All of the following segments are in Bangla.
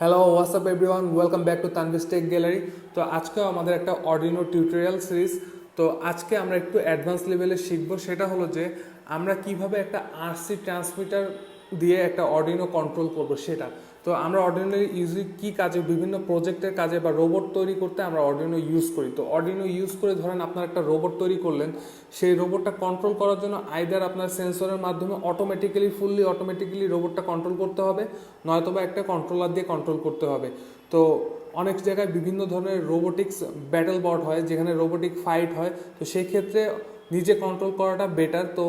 Hello WhatsApp everyone, welcome back to Tanvi's tech gallery. তো আজকেও আমাদের একটা অর্ডিনো টিউটোরিয়াল সিরিজ। তো আজকে আমরা একটু অ্যাডভান্স লেভেলে শিখবো। সেটা হলো যে আমরা কিভাবে একটা আরসি ট্রান্সমিটার দিয়ে একটা অর্ডিনো কন্ট্রোল করব সেটা। তো আমরা অর্ডিনো ইউজলি কী কাজে, বিভিন্ন প্রজেক্টের কাজে বা রোবট তৈরি করতে আমরা অর্ডিনো ইউজ করি। তো অর্ডিনো ইউজ করে ধরেন আপনার একটা রোবট তৈরি করলেন, সেই রোবটটা কন্ট্রোল করার জন্য আইদার আপনার সেন্সরের মাধ্যমে ফুললি অটোমেটিক্যালি রোবটটা কন্ট্রোল করতে হবে, নয়তোবা একটা কন্ট্রোলার দিয়ে কন্ট্রোল করতে হবে। তো অনেক জায়গায় বিভিন্ন ধরনের রোবোটিক্স ব্যাটল বট হয়, যেখানে রোবোটিক ফাইট হয়। তো সেই ক্ষেত্রে নিজে কন্ট্রোল করাটা বেটার। তো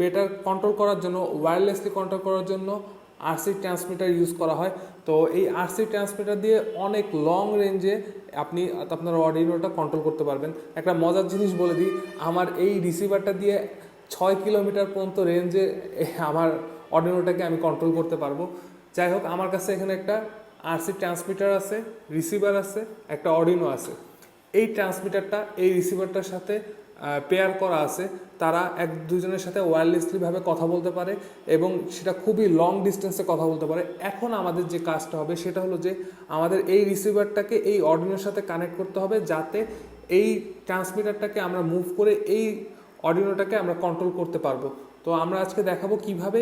বেটার কন্ট্রোল করার জন্য, ওয়্যারলেসলি কন্ট্রোল করার জন্য আরসি ট্রান্সমিটার ইউজ করা হয়। তো এই আরসি ট্রান্সমিটার দিয়ে অনেক লং রেঞ্জে আপনি আপনার অর্ডিনোটা কন্ট্রোল করতে পারবেন। একটা মজার জিনিস বলে দিই, আমার এই রিসিভারটা দিয়ে 6 কিলোমিটার পর্যন্ত রেঞ্জে আমার অর্ডিনোটাকে আমি কন্ট্রোল করতে পারবো। যাই হোক, আমার কাছে এখানে একটা আরসি ট্রান্সমিটার আছে, রিসিভার আছে, একটা অর্ডিনো আছে। এই ট্রান্সমিটারটা এই রিসিভারটার সাথে পেয়ার করা আছে। তারা দুজনের সাথে ওয়্যারলেসলিভাবে কথা বলতে পারে এবং সেটা খুবই লং ডিস্টেন্সে কথা বলতে পারে। এখন আমাদের যে কাজটা হবে সেটা হলো যে আমাদের এই রিসিভারটাকে এই অর্ডিনোর সাথে কানেক্ট করতে হবে, যাতে এই ট্রান্সমিটারটাকে আমরা মুভ করে এই অর্ডিনোটাকে আমরা কন্ট্রোল করতে পারবো। তো আমরা আজকে দেখাবো কিভাবে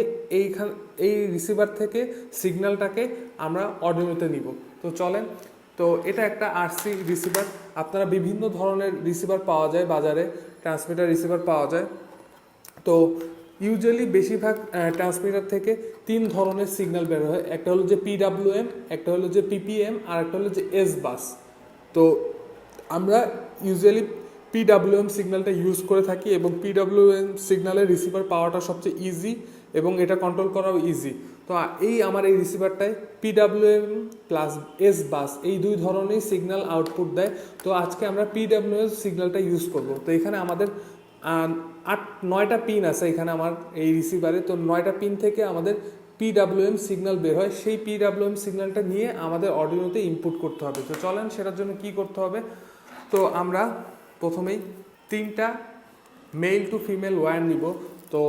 এই রিসিভার থেকে সিগন্যালটাকে আমরা অর্ডিনোতে নিব। তো চলেন। তো এটা একটা আরসি রিসিভার। আপনারা বিভিন্ন ধরনের রিসিভার পাওয়া যায় বাজারে, ট্রান্সমিটার রিসিভার পাওয়া যায়। তো ইউজুয়ালি বেশিরভাগ ট্রান্সমিটার থেকে 3 ধরনের সিগন্যাল বের হয়। একটা হলো যে পিডাব্লিউএম, একটা হলো যে পিপিএম, আর একটা হলো যে এস বাস। তো আমরা ইউজুয়ালি পিডাব্লিউএম সিগন্যালটা ইউজ করে থাকি এবং পিডাব্লিউএম সিগন্যালের রিসিভার পাওয়াটা সবচেয়ে ইজি এবং এটা কন্ট্রোল করাও ইজি। তো আমার এই রিসিভারটায় পিডাব্লিউএম প্লাস এস বাস এই 2 ধরনের সিগন্যাল আউটপুট দেয়। তো আজকে আমরা পিডাব্লিউএম সিগন্যালটা ইউজ করব। তো এখানে আমাদের 9টা পিন আছে এখানে আমার এই রিসিভারে। তো 9টা পিন থেকে আমাদের পিডাব্লিউএম সিগন্যাল বের হয়। সেই পিডাব্লিউএম সিগন্যালটা নিয়ে আমাদের অর্ডিনোতে ইনপুট করতে হবে। তো চলেন সেটার জন্য কি করতে হবে। তো আমরা প্রথমেই 3টা মেল টু ফিমেল ওয়্যার নিব। তো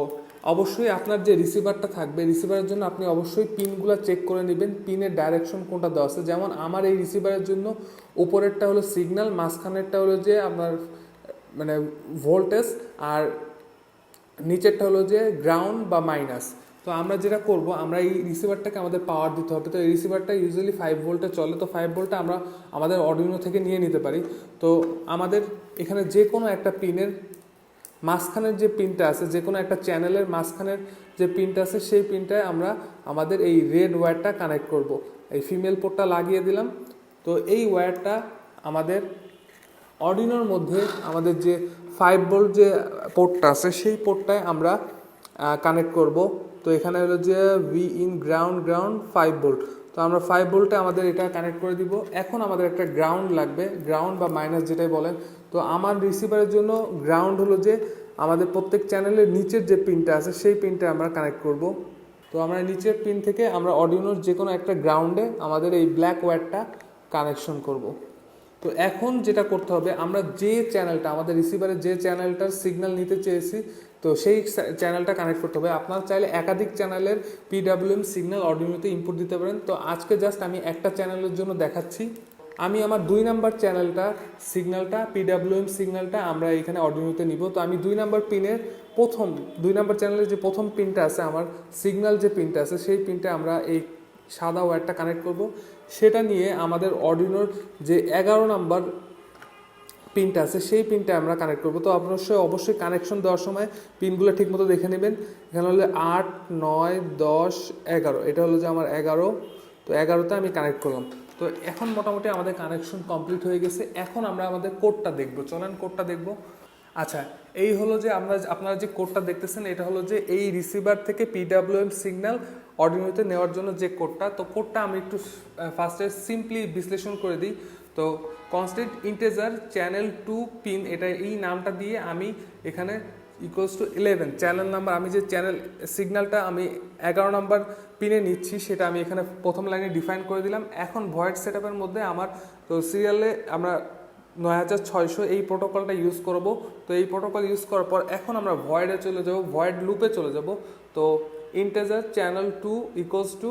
অবশ্যই আপনার যে রিসিভারটা থাকবে, রিসিভারের জন্য আপনি অবশ্যই পিনগুলো চেক করে নেবেন, পিনের ডাইরেকশন কোনটা দেওয়া আছে। যেমন আমার এই রিসিভারের জন্য উপরেরটা হলো সিগন্যাল, মাঝখানেরটা হলো যে আপনার মানে ভোল্টেজ, আর নিচেরটা হলো যে গ্রাউন্ড বা মাইনাস। তো আমরা যেটা করব, আমরা এই রিসিভারটাকে আমাদের পাওয়ার দিতে হবে। তো এই রিসিভারটা ইউজুয়ালি 5 ভোল্টে চলে। তো 5 ভোল্টে আমরা আমাদের অর্ডিনো থেকে নিয়ে নিতে পারি। তো আমাদের এখানে যে কোনো একটা পিনের মাঝখানের যে পিনটা আছে, যে কোনো একটা চ্যানেলের মাঝখানের যে পিনটা আছে, সেই পিনটায় আমরা আমাদের এই রেড ওয়্যারটা কানেক্ট করব। এই ফিমেল পোর্টটা লাগিয়ে দিলাম। তো এই ওয়্যারটা আমাদের অর্ডিনোর মধ্যে আমাদের যে 5 ভোল্ট যে পোর্টটা আছে, সেই পোর্টটায় আমরা কানেক্ট করব। তো এখানে হলো যে ভি ইন গ্রাউন্ড 5 ভোল্ট। তো আমরা 5 ভোল্টে আমাদের এটা কানেক্ট করে দিব। এখন আমাদের একটা গ্রাউন্ড লাগবে, গ্রাউন্ড বা মাইনাস যেটাই বলেন। তো আমার রিসিভারের জন্য গ্রাউন্ড হলো যে আমাদের প্রত্যেক চ্যানেলের নিচের যে পিনটা আছে, সেই পিনটা আমরা কানেক্ট করব। তো আমরা নিচের পিন থেকে আমরা অর্ডিনোর যে কোনো একটা গ্রাউন্ডে আমাদের এই ব্ল্যাক ওয়্যারটা কানেকশন করব। তো এখন যেটা করতে হবে, আমরা যে চ্যানেলটা আমাদের রিসিভারের যে চ্যানেলটার সিগন্যাল নিতে চেয়েছি, তো সেই চ্যানেলটা কানেক্ট করতে হবে। আপনারা চাইলে একাধিক চ্যানেলের পিডাব্লিউএম সিগন্যাল অর্ডিনোতে ইনপুট দিতে পারেন। তো আজকে জাস্ট আমি একটা চ্যানেলের জন্য দেখাচ্ছি। আমি আমার 2 নাম্বার চ্যানেলটা সিগন্যালটা, পিডাব্লিউএম সিগন্যালটা আমরা এখানে অর্ডিনোতে নিব। তো আমি 2 নাম্বার পিনের 2 নাম্বার চ্যানেলের যে প্রথম পিনটা আছে, আমার সিগন্যাল যে পিনটা আছে, সেই পিনটা আমরা এই সাদা ওয়্যারটা কানেক্ট করব। সেটা নিয়ে আমাদের অর্ডিনোর যে 11 নাম্বার পিনটা আছে, সেই পিনটা আমরা কানেক্ট করব। তো অবশ্যই কানেকশন দেওয়ার সময় পিনগুলো ঠিকমতো দেখে নেবেন। এখানে হলো 8, 9, 10, 11, এটা হলো যে আমার 11। তো 11তে আমি কানেক্ট করলাম। তো এখন মোটামুটি আমাদের কানেকশন কমপ্লিট হয়ে গেছে। এখন আমরা আমাদের কোডটা দেখব। চলেন কোডটা দেখব। আচ্ছা, এই হলো যে আপনারা যে কোডটা দেখতেছেন, এটা হলো যে এই রিসিভার থেকে পিডাব্লিউএম সিগন্যাল অর্ডিনোতে নেওয়ার জন্য যে কোডটা। তো কোডটা আমি একটু ফার্স্টে সিম্পলি বিশ্লেষণ করে দিই। তো কনস্ট্যান্ট ইন্টিজার চ্যানেল 2 পিন, এটা এই নামটা দিয়ে আমি এখানে ইকুয়ালস টু 11 চ্যানেল নাম্বার, আমি যে চ্যানেল সিগন্যালটা আমি 11 নাম্বার পিনে নিচ্ছি, সেটা আমি এখানে প্রথম লাইনে ডিফাইন করে দিলাম। এখন ভয়েড সেটআপের মধ্যে আমার তো সিরিয়ালে আমরা 9600 এই প্রোটোকলটা ইউজ করব। তো এই প্রোটোকল ইউজ করার পর এখন আমরা ভয়েডে চলে যাব, ভয়েড লুপে চলে যাব। তো integer channel 2 equals to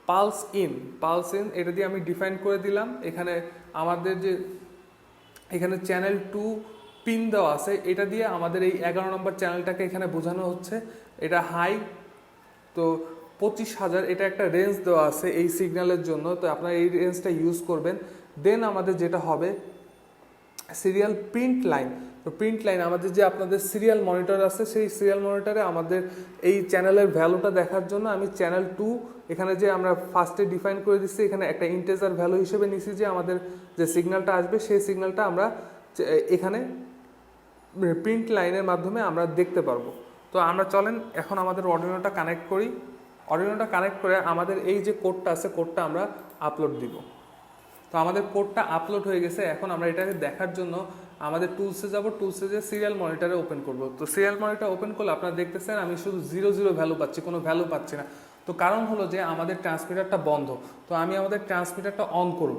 pulse in, এটা দিয়ে আমি ডিফাইন করে দিলাম। এখানে আমাদের যে এখানে চ্যানেল 2 পিন দেওয়া আছে, এটা দিয়ে আমাদের এই 11 নম্বর চ্যানেলটাকে এখানে বোঝানো হচ্ছে। এটা হাই, তো 25,000, এটা একটা রেঞ্জ দেওয়া আছে এই সিগন্যালের জন্য, তো আপনারা এই রেঞ্জটা ইউজ করবেন। দেন আমাদের যেটা হবে সিরিয়াল প্রিন্ট লাইন। তো প্রিন্ট লাইন আমাদের যে আপনাদের সিরিয়াল মনিটর আছে, সেই সিরিয়াল মনিটরে আমাদের এই চ্যানেলের ভ্যালুটা দেখার জন্য আমি চ্যানেল 2 এখানে যে আমরা ফার্স্টে ডিফাইন করে দিচ্ছি, এখানে একটা ইন্টিজার ভ্যালু হিসেবে নিছি যে আমাদের যে সিগন্যালটা আসবে সেই সিগন্যালটা আমরা এখানে প্রিন্ট লাইনের মাধ্যমে আমরা দেখতে পারবো। তো আমরা চলেন এখন আমাদের অর্ডিনোটা কানেক্ট করি। অর্ডিনোটা কানেক্ট করে আমাদের এই যে কোডটা আছে, কোডটা আমরা আপলোড দিব। তো আমাদের কোডটা আপলোড হয়ে গেছে। এখন আমরা এটাকে দেখার জন্য আমাদের টুলসে যাব, টুলসে যে সিরিয়াল মনিটরে ওপেন করব। তো সিরিয়াল মনিটর ওপেন করলে আপনারা দেখতেছেন আমি শুধু 0 ভ্যালু পাচ্ছি, কোনো ভ্যালু পাচ্ছি না। তো কারণ হলো যে আমাদের ট্রান্সমিটারটা বন্ধ। তো আমি আমাদের ট্রান্সমিটারটা অন করব।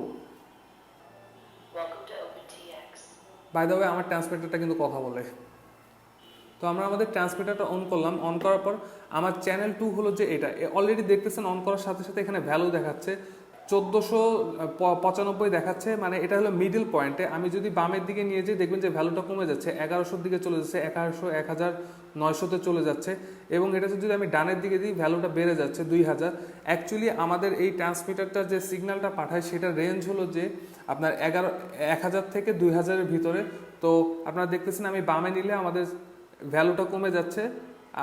বাই দ্য ওয়ে আমার ট্রান্সমিটারটা কিন্তু কথা বলে। তো আমরা আমাদের ট্রান্সমিটারটা অন করলাম। অন করার পর আমার চ্যানেল 2 হলো যে এটা অলরেডি দেখতেছেন অন করার সাথে সাথে এখানে ভ্যালু দেখাচ্ছে 1495 দেখাচ্ছে, মানে এটা হলো মিডল পয়েন্টে। আমি যদি বামের দিকে নিয়ে যাই দেখবেন যে ভ্যালুটা কমে যাচ্ছে, 1100-র দিকে চলে যাচ্ছে, 1100, 1900-তে চলে যাচ্ছে। এবং এটা যদি আমি ডানের দিকে দিই ভ্যালুটা বেড়ে যাচ্ছে 2000। অ্যাকচুয়ালি আমাদের এই ট্রান্সমিটারটা যে সিগন্যালটা পাঠায় সেটা রেঞ্জ হলো যে আপনার 1000 থেকে 2000-এর ভিতরে। তো আপনারা দেখতেছেন আমি বামে নিলে আমাদের ভ্যালুটা কমে যাচ্ছে,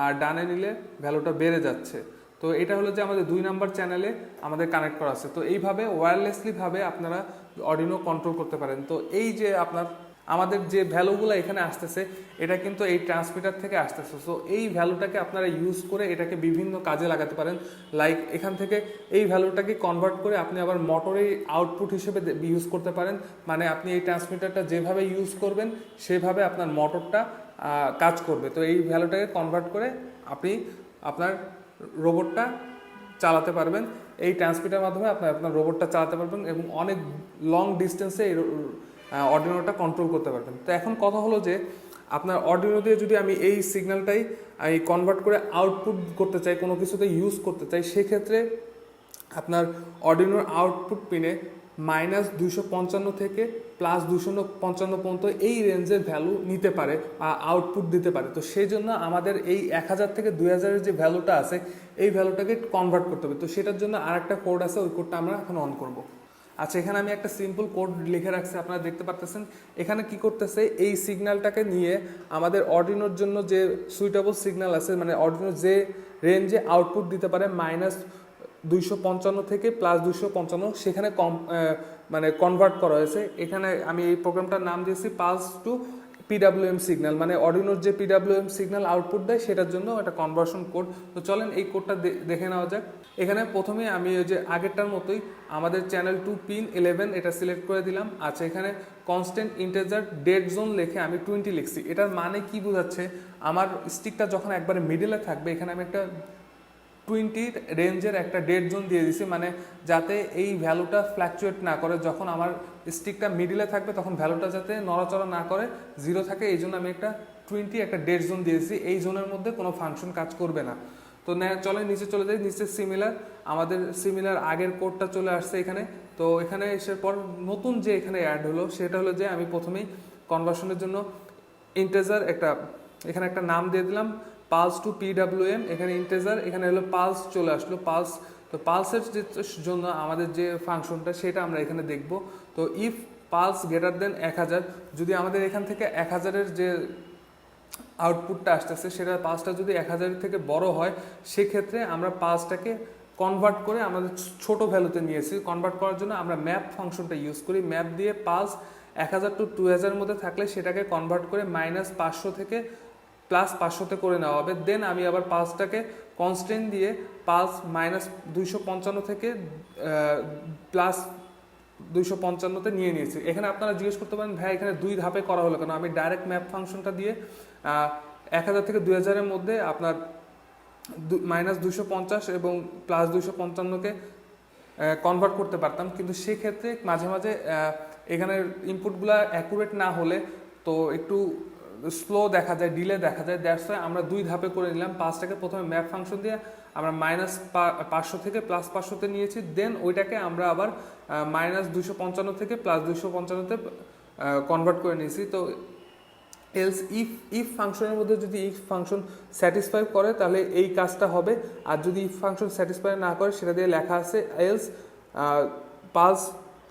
আর ডানে নিলে ভ্যালুটা বেড়ে যাচ্ছে। তো এটা হলো যে আমাদের 2 নাম্বার চ্যানেলে আমাদের কানেক্ট করা আছে। তো এইভাবে ওয়্যারলেসলিভাবে আপনারা অর্ডিনো কন্ট্রোল করতে পারেন। তো এই যে আমাদের যে ভ্যালুগুলো এখানে আসতেছে এটা কিন্তু এই ট্রান্সমিটার থেকে আসতেছে। সো এই ভ্যালুটাকে আপনারা ইউজ করে এটাকে বিভিন্ন কাজে লাগাতে পারেন। লাইক এখান থেকে এই ভ্যালুটাকে কনভার্ট করে আপনি আবার মোটরের আউটপুট হিসেবে ইউজ করতে পারেন। মানে আপনি এই ট্রান্সমিটারটা যেভাবে ইউজ করবেন সেভাবে আপনার মোটরটা কাজ করবে। তো এই ভ্যালুটাকে কনভার্ট করে আপনি আপনার রোবটটা চালাতে পারবেন। এই ট্রান্সমিটার মাধ্যমে আপনার রোবটটা চালাতে পারবেন এবং অনেক লং ডিস্টেন্সে এই অর্ডিনোটা কন্ট্রোল করতে পারবেন। তো এখন কথা হলো যে আপনার অর্ডিনো দিয়ে যদি আমি এই সিগন্যালটাই আমি কনভার্ট করে আউটপুট করতে চাই, কোনো কিছুতে ইউজ করতে চাই, সেক্ষেত্রে আপনার অর্ডিনোর আউটপুট পিনে -255 থেকে +255 পর্যন্ত এই রেঞ্জের ভ্যালু নিতে পারে বা আউটপুট দিতে পারে। তো সেই জন্য আমাদের এই 1000 থেকে 2000-এর যে ভ্যালুটা আছে এই ভ্যালুটাকে কনভার্ট করতে হবে। তো সেটার জন্য আরেকটা কোড আছে, ওই কোডটা আমরা এখন অন করব। আচ্ছা, এখানে আমি একটা সিম্পল কোড লিখে রাখছি, আপনারা দেখতে পাচ্ছেন। এখানে কি করতেছে, এই সিগন্যালটাকে নিয়ে আমাদের অর্ডিনোর জন্য যে সুইটেবল সিগন্যাল আছে, মানে অর্ডিনো যে রেঞ্জে আউটপুট দিতে পারে -255 থেকে +255, সেখানে মানে কনভার্ট করা হয়েছে। এখানে আমি এই প্রোগ্রামটার নাম দিয়েছি পালস টু পিডাব্লিউএম সিগন্যাল, মানে অর্ডিনোর যে পিডাব্লিউএম সিগন্যাল আউটপুট দেয় সেটার জন্য একটা কনভার্সন কোড। তো চলেন এই কোডটা দেখে নেওয়া যাক। এখানে প্রথমে আমি ওই যে আগেরটার মতোই আমাদের চ্যানেল 2 পিন 11 এটা সিলেক্ট করে দিলাম। আচ্ছা, এখানে কনস্ট্যান্ট ইন্টিজার ডেড জোন লিখে আমি 20 লিখছি। এটার মানে কি বোঝাচ্ছে, আমার স্টিকটা যখন একবারে মিডলে থাকবে এখানে আমি একটা 20 রেঞ্জের একটা ডেড জোন দিয়ে দিছি, মানে যাতে এই ভ্যালুটা ফ্ল্যাকচুয়েট না করে। যখন আমার স্টিকটা মিডিলে থাকবে তখন ভ্যালুটা যাতে নড়াচড়া না করে, 0 থাকে, এই জন্য আমি একটা 20 একটা ডেড জোন দিয়েছি। এই জোনের মধ্যে কোনো ফাংশন কাজ করবে না। তো চলে নিচে চলে যাই। নিচে সিমিলার, আমাদের সিমিলার আগের কোডটা চলে আসছে এখানে। তো এখানে এসার পর নতুন যে এখানে অ্যাড হলো সেটা হলো যে আমি প্রথমেই কনভার্সনের জন্য ইন্টিজার এখানে একটা নাম দিয়ে দিলাম পালস টু পিডাব্লিউএম। এখানে ইন্টিজার, এখানে হলো পালস চলে আসলো পালস। তো পালসের জন্য আমাদের যে ফাংশনটা সেটা আমরা এখানে দেখব। তো ইফ পালস গ্রেটার দেন 1000, যদি আমাদের এখান থেকে 1000-এর যে আউটপুটটা আসতেছে সেটা পালসটা যদি 1000 থেকে বড় হয়, সেক্ষেত্রে আমরা পালসটাকে কনভার্ট করে আমাদের ছোট ভ্যালুতে নিয়েছি। কনভার্ট করার জন্য আমরা ম্যাপ ফাংশনটা ইউজ করি। ম্যাপ দিয়ে পালস 1000 টু 2000-এর মধ্যে থাকলে সেটাকে কনভার্ট করে -500 থেকে +500-তে করে নেওয়া হবে। দেন আমি আবার পালসটাকে কনস্ট্যান্ট দিয়ে পালস -255 থেকে +255-তে নিয়ে নিয়েছি। এখানে আপনারা জিজ্ঞেস করতে পারেন ভাই এখানে 2 ধাপে করা হলো কেন? আমি ডাইরেক্ট ম্যাপ ফাংশনটা দিয়ে 1000 থেকে 2000-এর মধ্যে আপনার -250 এবং +255-কে কনভার্ট করতে পারতাম, কিন্তু সেক্ষেত্রে মাঝে মাঝে এখানে ইনপুটগুলো অ্যাকুরেট না হলে তো একটু স্লো দেখা যায়, ডিলে দেখা যায়। দ্যাটস ওয়াই আমরা 2 ধাপে করে নিলাম। পালসটাকে প্রথমে ম্যাপ ফাংশন দিয়ে আমরা -500 থেকে +500-তে নিয়েছি, দেন ওইটাকে আমরা আবার -255 থেকে +255-তে কনভার্ট করে নিয়েছি। তো এলস ইফ ফাংশনের মধ্যে যদি ইফ ফাংশন স্যাটিসফাই করে তাহলে এই কাজটা হবে, আর যদি ইফ ফাংশন স্যাটিসফাই না করে সেটা দিয়ে লেখা আছে এলস পালস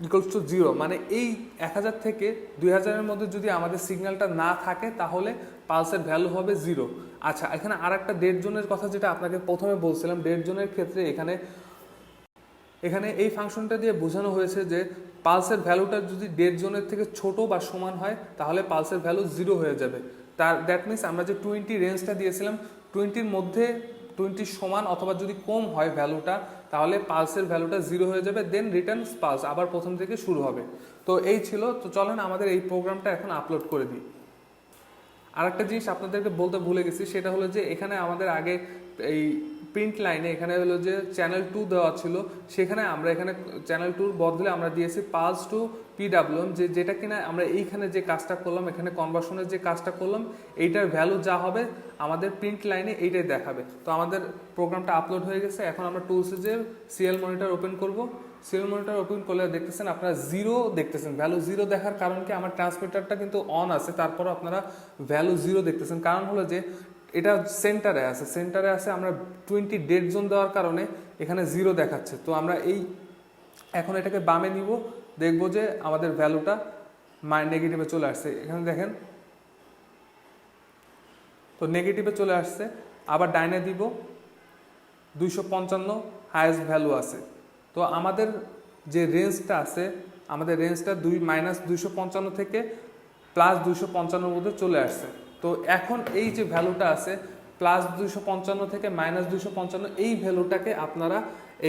ইকুয়ালস টু 0, মানে এই 1000 থেকে 2000-এর মধ্যে যদি আমাদের সিগন্যালটা না থাকে তাহলে পালসের ভ্যালু হবে 0। আচ্ছা, এখানে আর একটা ডেড জোনের কথা যেটা আপনাকে প্রথমে বলছিলাম, ডেড জোনের ক্ষেত্রে এখানে এই ফাংশনটা দিয়ে বোঝানো হয়েছে যে পালসের ভ্যালুটা যদি ডেড জোনের থেকে ছোট বা সমান হয় তাহলে পালসের ভ্যালু 0 হয়ে যাবে। দ্যাট মিনস আমরা যে 20 রেঞ্জটা দিয়েছিলাম, 20-র মধ্যে 20 সমান অথবা যদি কম হয় ভ্যালুটা তাহলে পালসের ভ্যালুটা 0 হয়ে যাবে, দেন রিটার্নস পালস, আবার প্রথম থেকে শুরু হবে। তো এই ছিল। তো চলেন আমাদের এই প্রোগ্রামটা এখন আপলোড করে দিই। আরেকটা জিনিস আপনাদেরকে বলতে ভুলে গেছি, সেটা হলো যে এখানে আমাদের আগে এই প্রিন্ট লাইনে এখানে হলো যে চ্যানেল 2 দেওয়া ছিল, সেখানে আমরা এখানে চ্যানেল 2-র বদলে আমরা দিয়েছি পালস টু পিডাব্লিউএম, যেটা কিনা আমরা এইখানে যে কাজটা করলাম, এখানে কনভার্সনের যে কাজটা করলাম, এইটার ভ্যালু যা হবে আমাদের প্রিন্ট লাইনে এইটাই দেখাবে। তো আমাদের প্রোগ্রামটা আপলোড হয়ে গেছে। এখন আমরা টুলসে যে সিএল মনিটর ওপেন করব। সিএল মনিটর ওপেন করলে দেখতেছেন আপনারা 0 দেখতেছেন। ভ্যালু 0 দেখার কারণ কি, আমার ট্রান্সমিটারটা কিন্তু অন আছে, তারপরও আপনারা ভ্যালু 0 দেখতেছেন। কারণ হলো যে এটা সেন্টারে আছে, আমরা 20 ডেড জোন দেওয়ার কারণে এখানে 0 দেখাচ্ছে। তো আমরা এখন এটাকে বামে নিব, দেখব যে আমাদের ভ্যালুটা নেগেটিভে চলে আসছে। এখানে দেখেন, তো নেগেটিভে চলে আসছে। আবার ডাইনে দিব, 255 হাইয়েস্ট ভ্যালু আছে। তো আমাদের যে রেঞ্জটা আছে, আমাদের রেঞ্জটা -255 থেকে +255-র মধ্যে চলে আসছে। তো এখন এই যে ভ্যালুটা আছে +255 থেকে -255, এই ভ্যালুটাকে আপনারা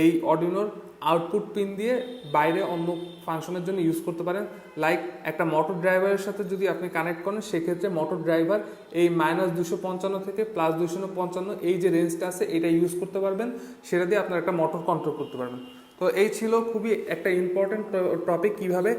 এই অর্ডিনোর আউটপুট পিন দিয়ে বাইরে অন্য ফাংশনের জন্য ইউজ করতে পারেন। লাইক একটা মোটর ড্রাইভারের সাথে যদি আপনি কানেক্ট করেন, সেক্ষেত্রে মোটর ড্রাইভার এই -255 থেকে +255 এই যে রেঞ্জটা আছে এটা ইউজ করতে পারবেন, সেটা দিয়ে আপনারা একটা মোটর কন্ট্রোল করতে পারবেন। তো এই ছিল খুবই একটা ইম্পর্টেন্ট টপিক, কিভাবে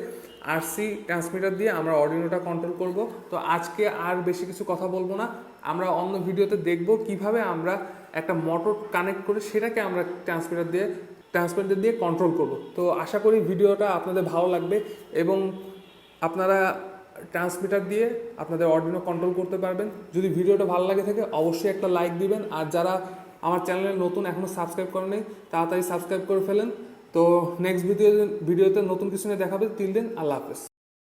আরসি ট্রান্সমিটার দিয়ে আমরা অর্ডিনোটা কন্ট্রোল করব। তো আজকে আর বেশি কিছু কথা বলবো না, আমরা অন্য ভিডিওতে দেখব কিভাবে আমরা একটা মোটর কানেক্ট করে সেটাকে আমরা ট্রান্সমিটার দিয়ে কন্ট্রোল করব। তো আশা করি ভিডিওটা আপনাদের ভালো লাগবে এবং আপনারা ট্রান্সমিটার দিয়ে আপনাদের অর্ডিনো কন্ট্রোল করতে পারবেন। যদি ভিডিওটা ভালো লাগে থাকে অবশ্যই একটা লাইক দিবেন, আর যারা আমার চ্যানেলে নতুন এখনও সাবস্ক্রাইব করেনি তাড়াতাড়ি সাবস্ক্রাইব করে ফেলেন। তো নেক্সট ভিডিওতে নতুন কিছু নিয়ে দেখাবে। টিল দেন, আল্লাহ হাফেজ।